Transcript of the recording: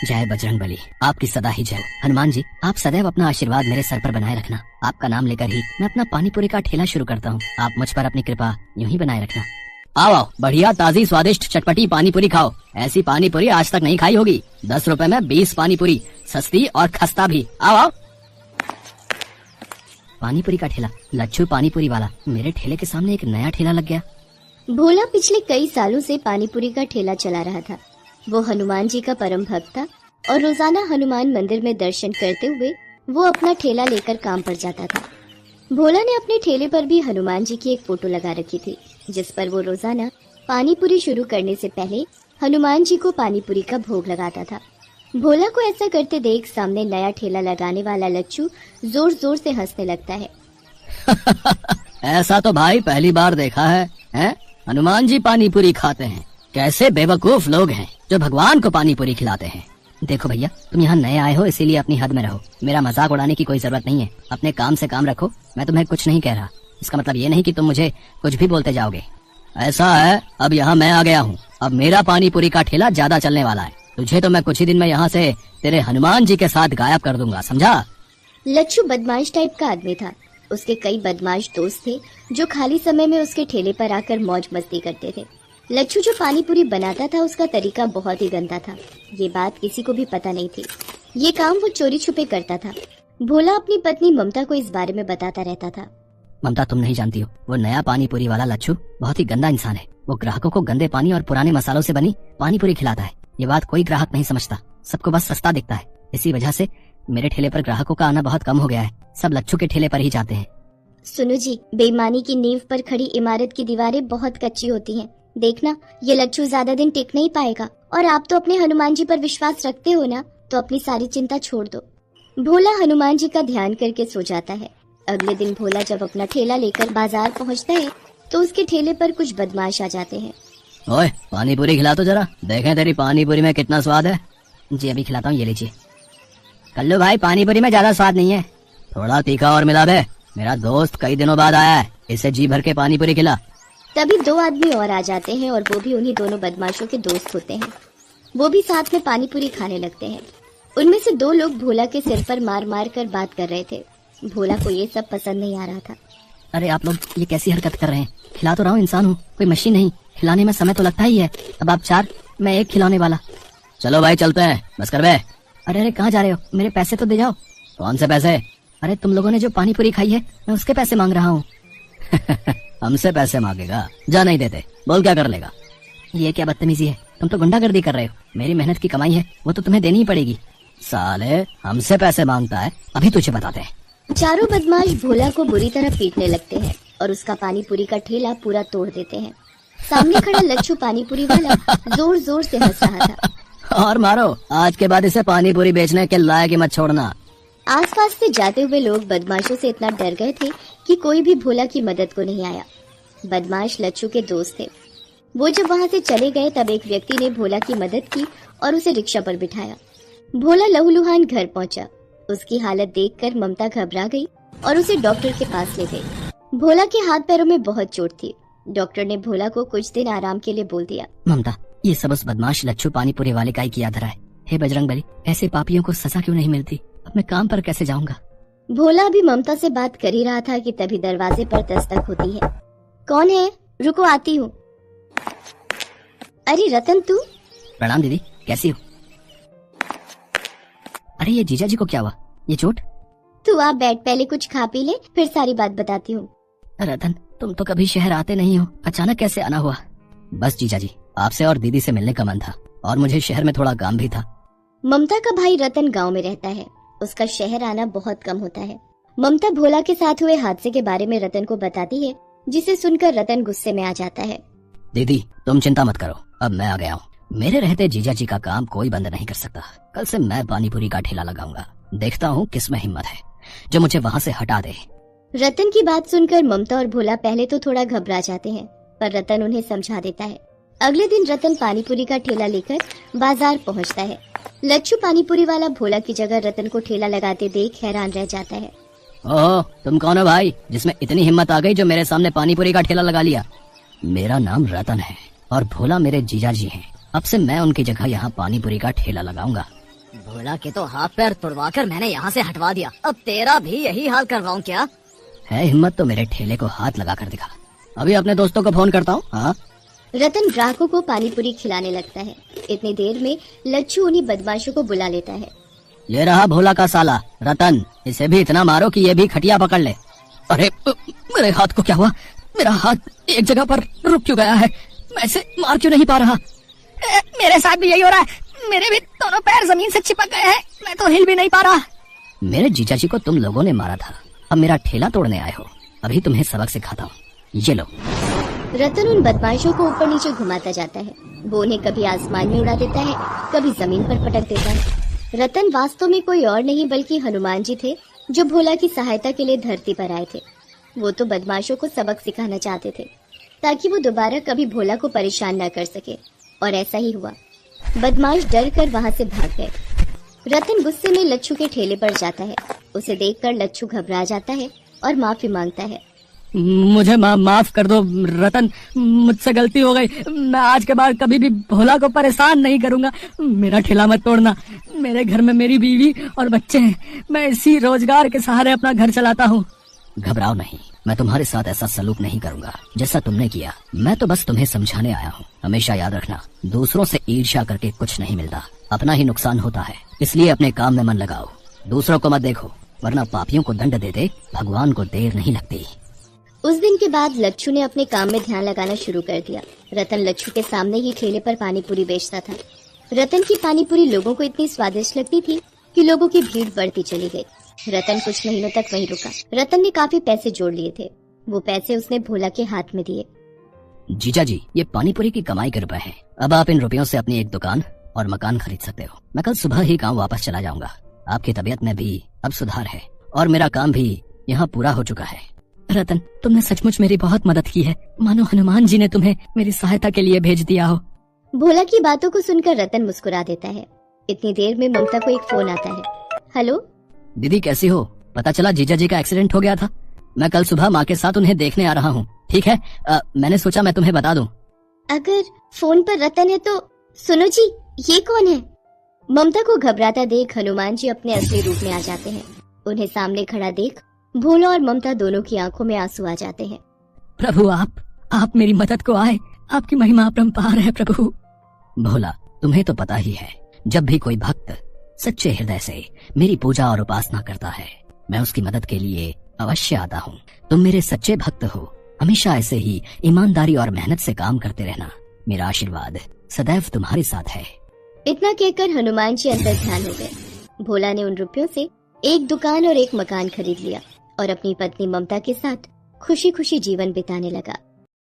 जय बजरंग बली, आपकी सदा ही जय। हनुमान जी, आप सदैव अपना आशीर्वाद मेरे सर पर बनाए रखना। आपका नाम लेकर ही मैं अपना पानी पूरी का ठेला शुरू करता हूँ। आप मुझ पर अपनी कृपा यूं ही बनाए रखना। आओ आओ, बढ़िया ताजी स्वादिष्ट चटपटी पानी पूरी खाओ। ऐसी पानी पूरी आज तक नहीं खाई होगी। 10 रुपए में 20 पानी पूरी, सस्ती और खस्ता भी। आओ आओ। पानी पूरी का ठेला, लच्छू पानी पूरी वाला। मेरे ठेले के सामने एक नया ठेला लग गया। भोला पिछले कई सालों से पानी पूरी का ठेला चला रहा था। वो हनुमान जी का परम भक्त था और रोजाना हनुमान मंदिर में दर्शन करते हुए वो अपना ठेला लेकर काम पर जाता था। भोला ने अपने ठेले पर भी हनुमान जी की एक फोटो लगा रखी थी, जिस पर वो रोजाना पानी पूरी शुरू करने से पहले हनुमान जी को पानी पूरी का भोग लगाता था। भोला को ऐसा करते देख सामने नया ठेला लगाने वाला लच्छू जोर जोर से हंसने लगता है। ऐसा तो भाई पहली बार देखा है, हैं? हनुमान जी पानी पूरी खाते हैं। कैसे बेवकूफ लोग हैं जो भगवान को पानी पूरी खिलाते हैं। देखो भैया, तुम यहाँ नए आए हो इसीलिए अपनी हद में रहो। मेरा मजाक उड़ाने की कोई जरूरत नहीं है। अपने काम से काम रखो। मैं तुम्हें कुछ नहीं कह रहा। इसका मतलब ये नहीं कि तुम मुझे कुछ भी बोलते जाओगे। ऐसा है, अब यहाँ मैं आ गया हूँ। अब मेरा पानी पूरी का ठेला ज्यादा चलने वाला है। तुझे तो मैं कुछ ही दिन में यहाँ से तेरे हनुमान जी के साथ गायब कर दूंगा, समझा? लच्छू बदमाश टाइप का आदमी था। उसके कई बदमाश दोस्त थे जो खाली समय में उसके ठेले पर आकर मौज मस्ती करते थे। लच्छू जो पानी पूरी बनाता था उसका तरीका बहुत ही गंदा था। ये बात किसी को भी पता नहीं थी। ये काम वो चोरी छुपे करता था। भोला अपनी पत्नी ममता को इस बारे में बताता रहता था। ममता, तुम नहीं जानती हो, वो नया पानी पूरी वाला लच्छू बहुत ही गंदा इंसान है। वो ग्राहकों को गंदे पानी और पुराने मसालों से बनी पानी पूरी खिलाता है। ये बात कोई ग्राहक नहीं समझता। सबको बस सस्ता दिखता है। इसी वजह से मेरे ठेले पर ग्राहकों का आना बहुत कम हो गया है। सब लच्छू के ठेले पर ही जाते हैं। सुनो जी, बेईमानी की नींव पर खड़ी इमारत की दीवारें बहुत कच्ची होती हैं। देखना, ये लच्छू ज्यादा दिन टिक नहीं पाएगा। और आप तो अपने हनुमान जी पर विश्वास रखते हो ना, तो अपनी सारी चिंता छोड़ दो। भोला हनुमान जी का ध्यान करके सो जाता है। अगले दिन भोला जब अपना ठेला लेकर बाजार पहुंचता है तो उसके ठेले पर कुछ बदमाश आ जाते हैं। ओए, पानी पूरी खिला तो जरा, देखें तेरी पानी पूरी में कितना स्वाद है। जी अभी खिलाता हूँ, ये लीजिए। कल्लू भाई, पानी पूरी में ज्यादा स्वाद नहीं है, थोड़ा तीखा और मिला दे। मेरा दोस्त कई दिनों बाद आया है, इसे जी भर के पानी पूरी खिला। तभी 2 आदमी और आ जाते हैं और वो भी उन्हीं दोनों बदमाशों के दोस्त होते हैं। वो भी साथ में पानी पूरी खाने लगते हैं। उनमें से 2 लोग भोला के सिर पर मार मार कर बात कर रहे थे। भोला को ये सब पसंद नहीं आ रहा था। अरे आप लोग ये कैसी हरकत कर रहे हैं? खिला तो रहा हूँ, इंसान हूँ, कोई मशीन नहीं। खिलाने में समय तो लगता ही है। अब आप 4, मैं 1 खिलाने वाला। चलो भाई चलते हैं, बस कर बे। अरे अरे, कहाँ जा रहे हो? मेरे पैसे तो दे जाओ। कौन से पैसे? अरे तुम लोगों ने जो पानी पूरी खाई है, मैं उसके पैसे मांग रहा हूँ। हमसे पैसे मांगेगा? जा, नहीं देते। बोल क्या कर लेगा? ये क्या बदतमीजी है? तुम तो गुंडागर्दी कर रहे हो। मेरी मेहनत की कमाई है, वो तो तुम्हें देनी ही पड़ेगी। साले, हमसे पैसे मांगता है, अभी तुझे बताते हैं। चारों बदमाश भोला को बुरी तरह पीटने लगते हैं और उसका पानी पूरी का ठेला पूरा तोड़ देते हैं। सामने खड़ा लच्छू पानी पूरी वाला जोर जोर से हंस रहा था। और मारो, आज के बाद इसे पानी पूरी बेचने के लायक ही मत छोड़ना। आसपास से जाते हुए लोग बदमाशों से इतना डर गए थे कि कोई भी भोला की मदद को नहीं आया। बदमाश लच्छू के दोस्त थे। वो जब वहाँ से चले गए तब एक व्यक्ति ने भोला की मदद की और उसे रिक्शा पर बिठाया। भोला लहूलुहान घर पहुँचा। उसकी हालत देखकर ममता घबरा गई और उसे डॉक्टर के पास ले गई। भोला के हाथ पैरों में बहुत चोट थी। डॉक्टर ने भोला को कुछ दिन आराम के लिए बोल दिया। ममता, ये सब उस बदमाश लच्छू पानी पूरी वाले का ही किया धरा है। हे बजरंग बली, ऐसे पापियों को सजा क्यों नहीं मिलती? अब मैं काम पर कैसे जाऊंगा? भोला भी ममता से बात कर ही रहा था कि तभी दरवाजे पर दस्तक होती है। कौन है? रुको, आती हूँ। अरे रतन, तू? प्रणाम दीदी, कैसी हो? अरे ये जीजा जी को क्या हुआ? ये चोट? तू आप बैठ, पहले कुछ खा पी ले, फिर सारी बात बताती हूँ। रतन, तुम तो कभी शहर आते नहीं हो, अचानक कैसे आना हुआ? बस जीजा जी, आपसे और दीदी से मिलने का मन था और मुझे शहर में थोड़ा काम भी था। ममता का भाई रतन गांव में रहता है। उसका शहर आना बहुत कम होता है। ममता भोला के साथ हुए हादसे के बारे में रतन को बताती है, जिसे सुनकर रतन गुस्से में आ जाता है। दीदी, तुम चिंता मत करो, अब मैं आ गया हूँ। मेरे रहते जीजा जी का काम कोई बंद नहीं कर सकता। कल से मैं पानी पूरी का ठेला लगाऊंगा। देखता हूँ किसमें हिम्मत है जो मुझे वहाँ से हटा दे। रतन की बात सुनकर ममता और भोला पहले तो थोड़ा घबरा जाते हैं, पर रतन उन्हें समझा देता है। अगले दिन रतन पानी पूरी का ठेला लेकर बाजार पहुँचता है। लच्छू पानी पूरी वाला भोला की जगह रतन को ठेला लगाते देख हैरान रह जाता है। ओह, तुम कौन हो भाई, जिसमें इतनी हिम्मत आ गई जो मेरे सामने पानी पूरी का ठेला लगा लिया? मेरा नाम रतन है और भोला मेरे जीजा जी हैं। अब से मैं उनकी जगह यहाँ पानी पूरी का ठेला लगाऊंगा। भोला के तो हाथ पैर तुड़वाकर मैंने यहाँ से हटवा दिया, अब तेरा भी यही हाल करवाऊं क्या? है हिम्मत तो मेरे ठेले को हाथ लगा कर दिखा। अभी अपने दोस्तों को फोन करता हूँ। हाँ। रतन ग्राहकों को पानी पूरी खिलाने लगता है। इतनी देर में लच्छू उन्हीं बदमाशों को बुला लेता है। ये रहा भोला का साला रतन, इसे भी इतना मारो कि ये भी खटिया पकड़ ले। अरे मेरे हाथ को क्या हुआ? मेरा हाथ एक जगह पर रुक क्यों गया है? मैं इसे मार क्यों नहीं पा रहा? मेरे साथ भी यही हो रहा है, मेरे भी दोनों पैर जमीन से चिपक गए हैं, मैं तो हिल भी नहीं पा रहा। मेरे जीजा जी को तुम लोगों ने मारा था, अब मेरा ठेला तोड़ने आए हो, अभी तुम्हें सबक सिखाता हूँ, ये लो। रतन उन बदमाशों को ऊपर नीचे घुमाता जाता है। वो उन्हें कभी आसमान में उड़ा देता है, कभी जमीन पर पटक देता है। रतन वास्तव में कोई और नहीं बल्कि हनुमान जी थे, जो भोला की सहायता के लिए धरती पर आए थे। वो तो बदमाशों को सबक सिखाना चाहते थे, ताकि वो दोबारा कभी भोला को परेशान न कर सके, और ऐसा ही हुआ। बदमाश डर कर वहाँ से भाग गए। रतन गुस्से में लच्छू के ठेले पर जाता है। उसे देखकर लच्छू घबरा जाता है और माफी मांगता है। मुझे माफ कर दो रतन, मुझसे गलती हो गई, मैं आज के बाद कभी भी भोला को परेशान नहीं करूंगा। मेरा ठेला मत तोड़ना, मेरे घर में मेरी बीवी और बच्चे हैं, मैं इसी रोजगार के सहारे अपना घर चलाता हूँ। घबराओ नहीं, मैं तुम्हारे साथ ऐसा सलूक नहीं करूंगा जैसा तुमने किया। मैं तो बस तुम्हें समझाने आया हूँ। हमेशा याद रखना, दूसरों से ईर्ष्या करके कुछ नहीं मिलता, अपना ही नुकसान होता है। इसलिए अपने काम में मन लगाओ, दूसरों को मत देखो, वरना पापियों को दंड देते भगवान को देर नहीं लगती। उस दिन के बाद लच्छू ने अपने काम में ध्यान लगाना शुरू कर दिया। रतन लच्छू के सामने ही ठेले पर पानी पूरी बेचता था। रतन की पानी पूरी लोगों को इतनी स्वादिष्ट लगती थी कि लोगों की भीड़ बढ़ती चली गई। रतन कुछ महीनों तक वहीं रुका। रतन ने काफी पैसे जोड़ लिए थे। वो पैसे उसने भोला के हाथ में दिए। जीजा जी, ये पानी पूरी की कमाई के रुपए हैं, अब आप इन रुपयों से अपनी एक दुकान और मकान खरीद सकते हो। मैं कल सुबह ही गाँव वापस चला जाऊंगा। आपकी तबीयत में भी अब सुधार है और मेरा काम भी यहाँ पूरा हो चुका है। रतन, तुमने सचमुच मेरी बहुत मदद की है, मानो हनुमान जी ने तुम्हें मेरी सहायता के लिए भेज दिया हो। भोला की बातों को सुनकर रतन मुस्कुरा देता है। इतनी देर में ममता को एक फोन आता है। हेलो दीदी, कैसी हो? पता चला जीजा जी का एक्सीडेंट हो गया था। मैं कल सुबह माँ के साथ उन्हें देखने आ रहा हूँ। ठीक है, मैंने सोचा मैं तुम्हें बता दूं। अगर फोन पर रतन है तो सुनो जी, ये कौन है? ममता को घबराता देख हनुमान जी अपने असली रूप में आ जाते हैं। उन्हें सामने खड़ा देख भोला और ममता दोनों की आंखों में आंसू आ जाते हैं। प्रभु, आप मेरी मदद को आए, आपकी महिमा अपरंपार है प्रभु। भोला, तुम्हें तो पता ही है, जब भी कोई भक्त सच्चे हृदय से मेरी पूजा और उपासना करता है, मैं उसकी मदद के लिए अवश्य आता हूँ। तुम मेरे सच्चे भक्त हो, हमेशा ऐसे ही ईमानदारी और मेहनत से काम करते रहना। मेरा आशीर्वाद सदैव तुम्हारे साथ है। इतना कहकर हनुमान जी अंदर ध्यान हो गए। भोला ने उन रुपयों से एक दुकान और एक मकान खरीद लिया और अपनी पत्नी ममता के साथ खुशी खुशी जीवन बिताने लगा।